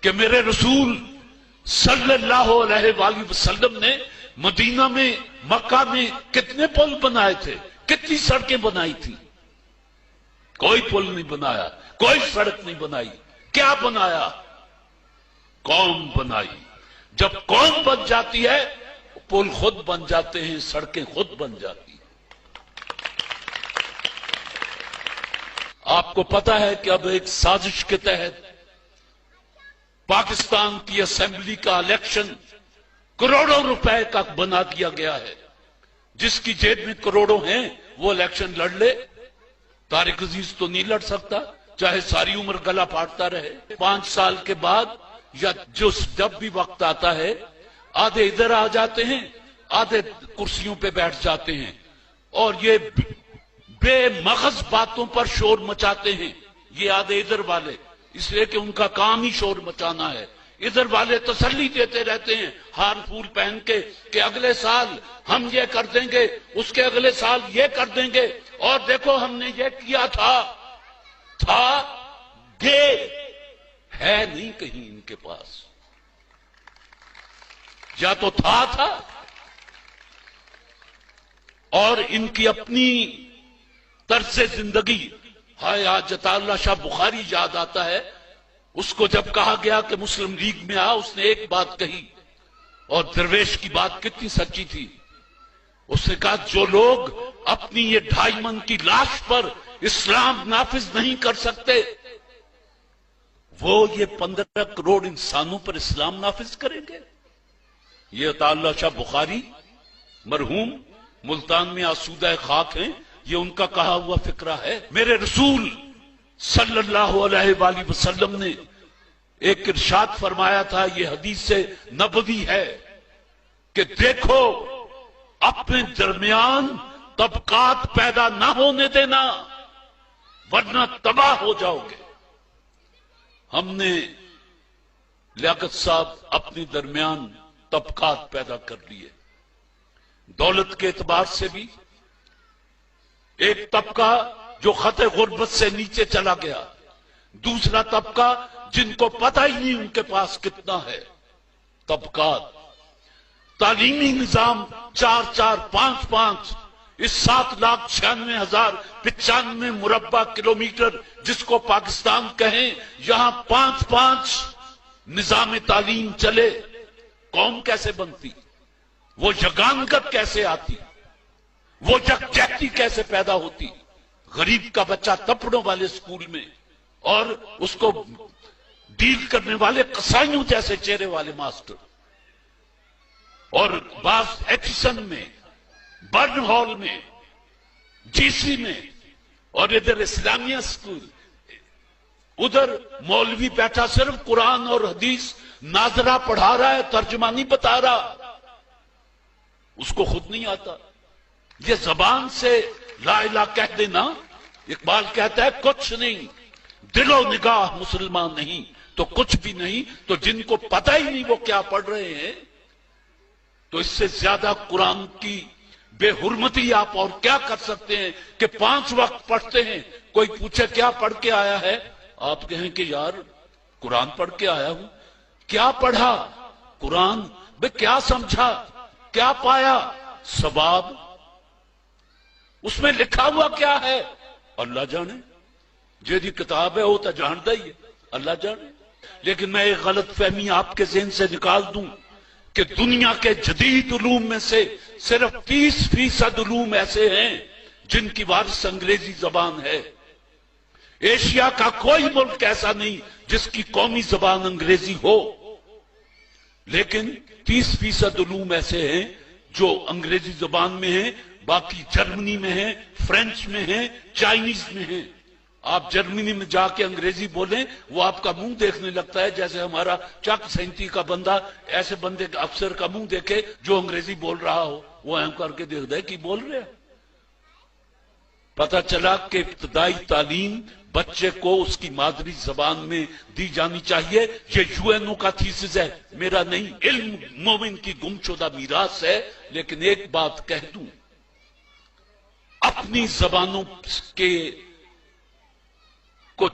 کہ میرے رسول صلی اللہ علیہ وآلہ وسلم نے مدینہ میں، مکہ میں کتنے پل بنائے تھے، کتنی سڑکیں بنائی تھی؟ کوئی پل نہیں بنایا، کوئی سڑک نہیں بنائی۔ کیا بنایا؟ قوم بنائی۔ جب قوم بن جاتی ہے پل خود بن جاتے ہیں، سڑکیں خود بن جاتی ہیں۔ آپ کو پتا ہے کہ اب ایک سازش کے تحت پاکستان کی اسمبلی کا الیکشن کروڑوں روپے کا بنا دیا گیا ہے۔ جس کی جیب میں کروڑوں ہیں وہ الیکشن لڑ لے۔ طارق عزیز تو نہیں لڑ سکتا، چاہے ساری عمر گلا پھاڑتا رہے۔ 5 سال کے بعد یا جب بھی وقت آتا ہے، آدھے ادھر آ جاتے ہیں، آدھے کرسیوں پہ بیٹھ جاتے ہیں اور یہ بے مغز باتوں پر شور مچاتے ہیں۔ یہ آدھے ادھر والے، اس لیے کہ ان کا کام ہی شور مچانا ہے۔ ادھر والے تسلی دیتے رہتے ہیں ہار پھول پہن کے کہ اگلے سال ہم یہ کر دیں گے، اس کے اگلے سال یہ کر دیں گے، اور دیکھو ہم نے یہ کیا تھا گے ہے نہیں کہیں ان کے پاس۔ یا تو تھا اور ان کی اپنی طرز زندگی۔ ہائے آج عطا اللہ شاہ بخاری یاد آتا ہے، اس کو جب کہا گیا کہ مسلم لیگ میں آ، اس نے ایک بات کہی، اور درویش کی بات کتنی سچی تھی۔ اس نے کہا جو لوگ اپنی یہ 2.5 من کی لاش پر اسلام نافذ نہیں کر سکتے، وہ یہ 15 کروڑ انسانوں پر اسلام نافذ کریں گے۔ یہ عطا اللہ شاہ بخاری مرحوم ملتان میں آسودہ خاک ہیں، یہ ان کا کہا ہوا فکرہ ہے۔ میرے رسول صلی اللہ علیہ وآلہ وسلم نے ایک ارشاد فرمایا تھا، یہ حدیث نبوی ہے کہ دیکھو اپنے درمیان طبقات پیدا نہ ہونے دینا ورنہ تباہ ہو جاؤ گے۔ ہم نے لیاقت صاحب اپنے درمیان طبقات پیدا کر لیے، دولت کے اعتبار سے بھی۔ ایک طبقہ جو خط غربت سے نیچے چلا گیا، دوسرا طبقہ جن کو پتہ ہی نہیں ان کے پاس کتنا ہے۔ طبقات، تعلیمی نظام 4-4 5-5، اس 7,96,095 مربع کلومیٹر جس کو پاکستان کہیں، یہاں 5-5 نظام تعلیم چلے، قوم کیسے بنتی؟ وہ یگانگت کیسے آتی؟ وہ یکجہتی کیسے پیدا ہوتی؟ غریب کا بچہ تپڑوں والے سکول میں، اور اس کو ڈیل کرنے والے قصائیوں جیسے چہرے والے ماسٹر، اور بعض ایچسن میں، برن ہال میں، جی سی میں، اور ادھر اسلامیہ سکول، ادھر مولوی بیٹھا صرف قرآن اور حدیث ناظرہ پڑھا رہا ہے، ترجمہ نہیں بتا رہا، اس کو خود نہیں آتا۔ یہ زبان سے لا الہ کہہ دینا، اقبال کہتا ہے کچھ نہیں، دل و نگاہ مسلمان نہیں تو کچھ بھی نہیں۔ تو جن کو پتہ ہی نہیں وہ کیا پڑھ رہے ہیں، تو اس سے زیادہ قرآن کی بے حرمتی آپ اور کیا کر سکتے ہیں کہ 5 وقت پڑھتے ہیں، کوئی پوچھے کیا پڑھ کے آیا ہے، آپ کہیں کہ یار قرآن پڑھ کے آیا ہوں۔ کیا پڑھا؟ قرآن۔ بھئی کیا سمجھا؟ کیا پایا؟ ثواب۔ اس میں لکھا ہوا کیا ہے؟ اللہ جانے۔ جیدی کتاب ہے وہ تو جانتا ہی ہے، اللہ جانے۔ لیکن میں ایک غلط فہمی آپ کے ذہن سے نکال دوں کہ دنیا کے جدید علوم میں سے صرف 30% علوم ایسے ہیں جن کی وارث انگریزی زبان ہے۔ ایشیا کا کوئی ملک ایسا نہیں جس کی قومی زبان انگریزی ہو، لیکن 30% علوم ایسے ہیں جو انگریزی زبان میں ہیں، باقی جرمنی میں ہیں، فرینچ میں ہیں، چائنیز میں ہیں۔ آپ جرمنی میں جا کے انگریزی بولیں، وہ آپ کا منہ دیکھنے لگتا ہے جیسے ہمارا چک 37 کا بندہ ایسے بندے افسر کا منہ دیکھے جو انگریزی بول رہا ہو، وہ اہم کر کے دیکھتا ہے کہ بول رہے ہیں۔ پتہ چلا کہ ابتدائی تعلیم بچے کو اس کی مادری زبان میں دی جانی چاہیے۔ یہ یو این او کا تھیسس ہے، میرا نہیں۔ علم مومن کی گم شدہ میراث ہے۔ لیکن ایک بات کہہ دوں، اپنی زبانوں کے کو